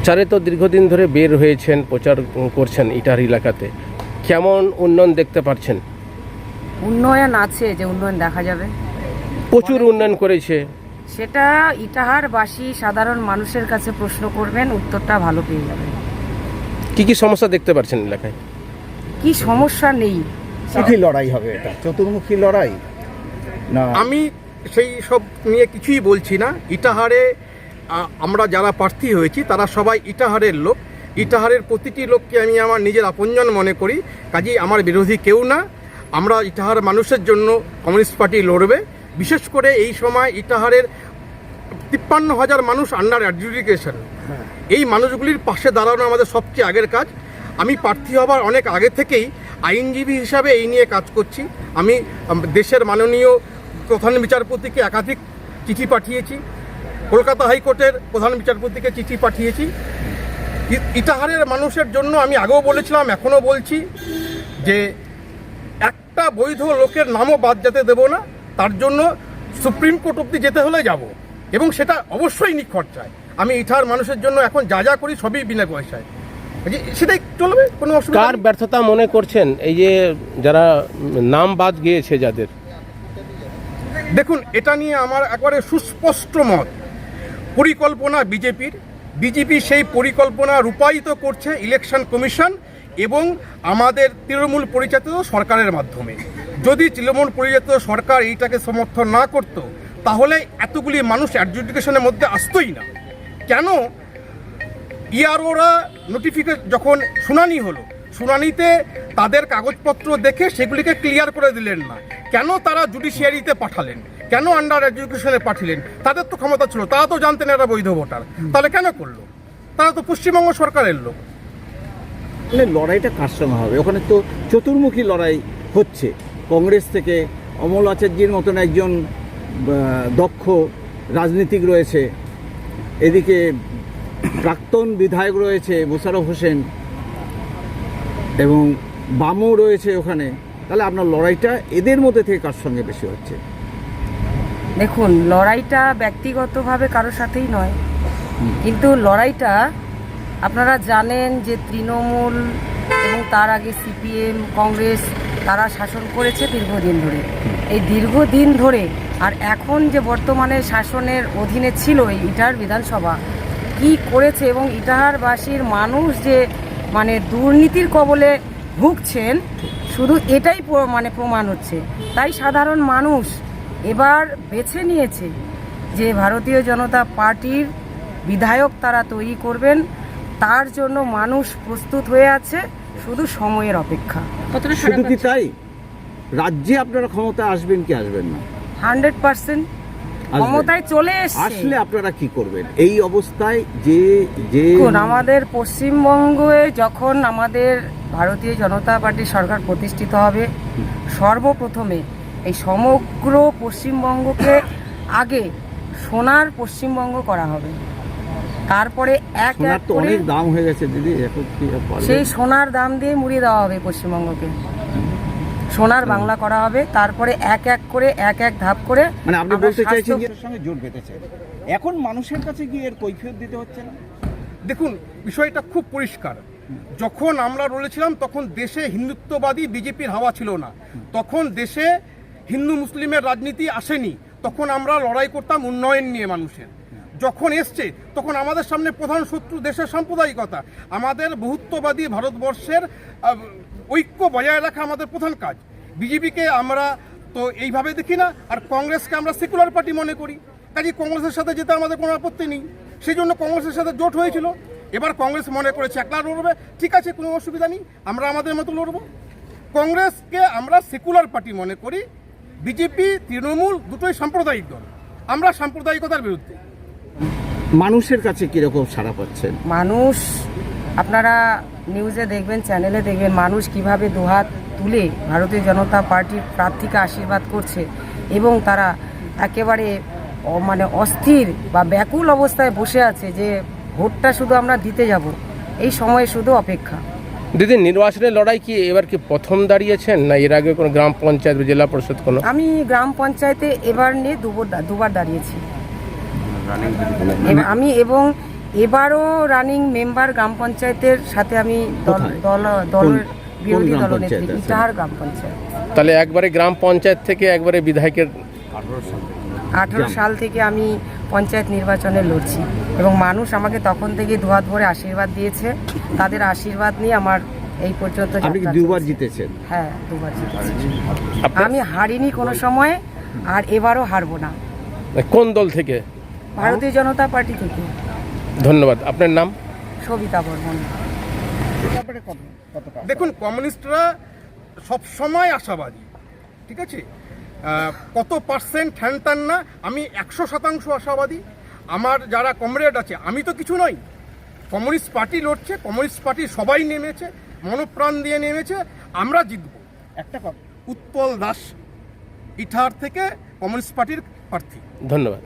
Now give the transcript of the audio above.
প্রচারে তো দীর্ঘদিন ধরে বের হয়েছেন, প্রচার করছেন ইটাহার এলাকাতে, কেমন উন্নয়ন দেখতে পাচ্ছেন? উন্নয়ন আছে, যে উন্নয়ন দেখা যাবে, প্রচুর উন্নয়ন করেছে। সেটা ইটাহারবাসী সাধারণ মানুষের কাছে প্রশ্ন করবেন, উত্তরটা ভালো পেয়ে যাবেন। কি কি সমস্যা দেখতে পাচ্ছেন এলাকায়? কি সমস্যা নেই। কি লড়াই হবে, এটা চতুর্মুখী লড়াই না? আমি সেই সব নিয়ে কিছুই বলছি না। ইটাহারে আমরা যারা প্রার্থী হয়েছি তারা সবাই ইটাহারের লোক। ইটাহারের প্রতিটি লোককে আমি আমার নিজের আপনজন মনে করি, কাজেই আমার বিরোধী কেউ না। আমরা ইটাহার মানুষের জন্য কমিউনিস্ট পার্টি লড়বে। বিশেষ করে এই সময় ইটাহারের 53,000 মানুষ আন্ডার অ্যাডজুডিকেশন, এই মানুষগুলির পাশে দাঁড়ানো আমাদের সবচেয়ে আগের কাজ। আমি প্রার্থী হবার অনেক আগে থেকেই আইনজীবী হিসাবে এই নিয়ে কাজ করছি। আমি দেশের মাননীয় প্রধান বিচারপতিকে একাধিক চিঠি পাঠিয়েছি, কলকাতা হাইকোর্টের প্রধান বিচারপতিকে চিঠি পাঠিয়েছি। ইটাহারের মানুষের জন্য আমি আগেও বলেছিলাম, এখনও বলছি যে একটা বৈধ লোকের নামও বাদ যেতে দেব না। তার জন্য সুপ্রিম কোর্ট অব্দি যেতে হলে যাব, এবং সেটা অবশ্যই নিখরচায়। আমি ইটাহার মানুষের জন্য এখন যা যা করি সবই বিনা পয়সায়, সেটাই চলবে, কোনো অসুবিধা। কার ব্যর্থতা মনে করছেন এই যে যারা নাম বাদ গিয়েছে যাদের? দেখুন, এটা নিয়ে আমার একবারে সুস্পষ্ট মত। পরিকল্পনা বিজেপি সেই পরিকল্পনা রূপায়িত করছে ইলেকশন কমিশন এবং আমাদের তৃণমূল পরিচালিত সরকারের মাধ্যমে। যদি তৃণমূল পরিচালিত সরকার এইটাকে সমর্থন না করত, তাহলে এতগুলি মানুষ অ্যাডজুডিকেশনের মধ্যে আসতোই না। কেন ইআরওরা নোটিফিকেশন যখন শুনানি হলো, শুনানিতে তাদের কাগজপত্র দেখে সেগুলিকে ক্লিয়ার করে দিলেন না? কেন তারা জুডিশিয়ারিতে পাঠালেন? কেন আন্ডার এডুকেশনে পাঠালেন? তাদের তো ক্ষমতা ছিল, তারা তো জানতেন এরা বৈধ ভোটার, তাহলে কেন করলো? তারা তো পশ্চিমবঙ্গ সরকারের লোক। লড়াইটা কার সঙ্গে হবে? ওখানে তো চতুর্মুখী লড়াই হচ্ছে। কংগ্রেস থেকে অমল আচার্যের মতন একজন দক্ষ রাজনীতিক রয়েছে, এদিকে প্রাক্তন বিধায়ক রয়েছে মোশাররফ হোসেন, এবং বামও রয়েছে ওখানে। তাহলে আপনার লড়াইটা এদের মধ্যে থেকে কার সঙ্গে বেশি হচ্ছে? দেখুন, লড়াইটা ব্যক্তিগতভাবে কারোর সাথেই নয়, কিন্তু লড়াইটা আপনারা জানেন যে তৃণমূল এবং তার আগে সিপিএম, কংগ্রেস, তারা শাসন করেছে দীর্ঘদিন ধরে। এই দীর্ঘদিন ধরে আর এখন যে বর্তমানে শাসনের অধীনে ছিল এই ইটাহার বিধানসভা কি করেছে, এবং ইটাহারবাসীর মানুষ যে মানে দুর্নীতির কবলে ভুগছেন, শুধু এটাই প্রমাণ হচ্ছে। তাই সাধারণ মানুষ এবার বেছে নিয়েছে যে ভারতীয় জনতা পার্টির বিধায়ক তারা তৈরি করবেন। তার জন্য মানুষ প্রস্তুত হয়ে আছে, শুধু সময়ের অপেক্ষা। শুধু কি তাই, রাজ্যে আপনারা ক্ষমতা আসবেন কি আসবেন না? 100% ক্ষমতায় চলে আসলে আপনারা কি করবেন এই অবস্থায়? যে আমাদের পশ্চিমবঙ্গে যখন আমাদের ভারতীয় জনতা পার্টির সরকার প্রতিষ্ঠিত হবে, সর্বপ্রথমে এই সমগ্র পশ্চিমবঙ্গকে আগে সোনার পশ্চিমবঙ্গ করা হবে। তারপরে এক এক করে অনেক দাম হয়ে গেছে দিদি, সেই সোনার দাম দিয়ে মুড়িয়ে দেওয়া হবে পশ্চিমবঙ্গকে, সোনার বাংলা করা হবে। তারপরে এক এক করে এক এক ধাপ করে, মানে আপনি বলতে চাইছেন যে এর সঙ্গে জোট বেঁধেছে, এখন মানুষের কাছে গিয়ে এর কৈফিয়ত দিতে হচ্ছে না? দেখুন, বিষয়টা খুব পরিষ্কার। যখন আমরা রয়েছিলাম তখন দেশে হিন্দুত্ববাদী বিজেপির হাওয়া ছিল না, তখন দেশে হিন্দু মুসলিমের রাজনীতি আসেনি, তখন আমরা লড়াই করতাম উন্নয়ন নিয়ে মানুষের। যখন এসছে তখন আমাদের সামনে প্রধান শত্রু দেশের সাম্প্রদায়িকতা। আমাদের বহুত্ববাদী ভারতবর্ষের ঐক্য বজায় রাখা আমাদের প্রধান কাজ। বিজেপিকে আমরা তো এইভাবে দেখি না, আর কংগ্রেসকে আমরা সেকুলার পার্টি মনে করি। কাজে কংগ্রেসের সাথে যেতে আমাদের কোনো আপত্তি নেই, সেই জন্য কংগ্রেসের সাথে জোট হয়েছিল। এবার কংগ্রেস মনে করেছে একলা লড়বে, ঠিক আছে, কোনো অসুবিধা নেই, আমরা আমাদের মতো লড়ব। কংগ্রেসকে আমরা সেকুলার পার্টি মনে করি। বিজেপি, তৃণমূল দুটোই সাম্প্রদায়িক দল, আমরা সাম্প্রদায়িকতার বিরুদ্ধে। মানুষের কাছে কিরকম সাড়া পাচ্ছেন? মানুষ, আপনারা নিউজে দেখবেন, চ্যানেলে দেখবেন, মানুষ কিভাবে দুহাত তুলে ভারতীয় জনতা পার্টির প্রার্থীকে আশীর্বাদ করছে, এবং তারা একেবারে মানে অস্থির বা ব্যাকুল অবস্থায় বসে আছে যে ভোটটা শুধু আমরা দিতে যাব, এই সময়ে শুধু অপেক্ষা। দিদি, নির্বাচনের লড়াই কি এবার কি প্রথম দাঁড়িয়েছেন, না এর আগে কোনো গ্রাম পঞ্চায়েত বা জেলা পরিষদ কোনো? আমি গ্রাম পঞ্চায়েতে এবার নিয়ে দুবার দাঁড়িয়েছি। আমি এবং এবারও রানিং মেম্বার গ্রাম পঞ্চায়েতের সাথে আমি কোথায়? দলের কোন বিরোধী গ্রাম দলনেত্রী পঞ্চায়েত আছে? ইটাহার গ্রাম পঞ্চায়েত। তাহলে একবারে গ্রাম পঞ্চায়েত থেকে একবারে বিধায়কের 18 সাল থেকে আমি পঞ্চায়েত নির্বাচনে লড়ছি এবং মানুষ আমাকে তখন থেকে দুহাত ভরে আশীর্বাদ দিয়েছে। তাদের আশীর্বাদ নিয়ে আমার এই পর্যন্ত আপনি কি যাত্রা দুবার চলছে। জিতেছেন? হ্যাঁ, দুবার জিতেছি। আপনার আমি হারিনি কোনো সময়, আর এবারও হারবো না। কোন দল থেকে? ভারতীয় জনতা পার্টি থেকে। ধন্যবাদ। আপনার নাম? সবিতা বর্মন। দেখুন, কমিউনিস্টরা সবসময় আশাবাদী, ঠিক আছে? কত পার্সেন্ট ঠ্যান না, আমি 100% আশাবাদী। আমার যারা কমরেড আছে, আমি তো কিছু নই। কমিউনিস্ট পার্টি লড়ছে, কমিউনিস্ট পার্টি সবাই নেমেছে, মনপ্রাণ দিয়ে নেমেছে, আমরা জিতব। একটা কথা, উৎপল দাস ইটাহার থেকে কমিউনিস্ট পার্টির প্রার্থী। ধন্যবাদ।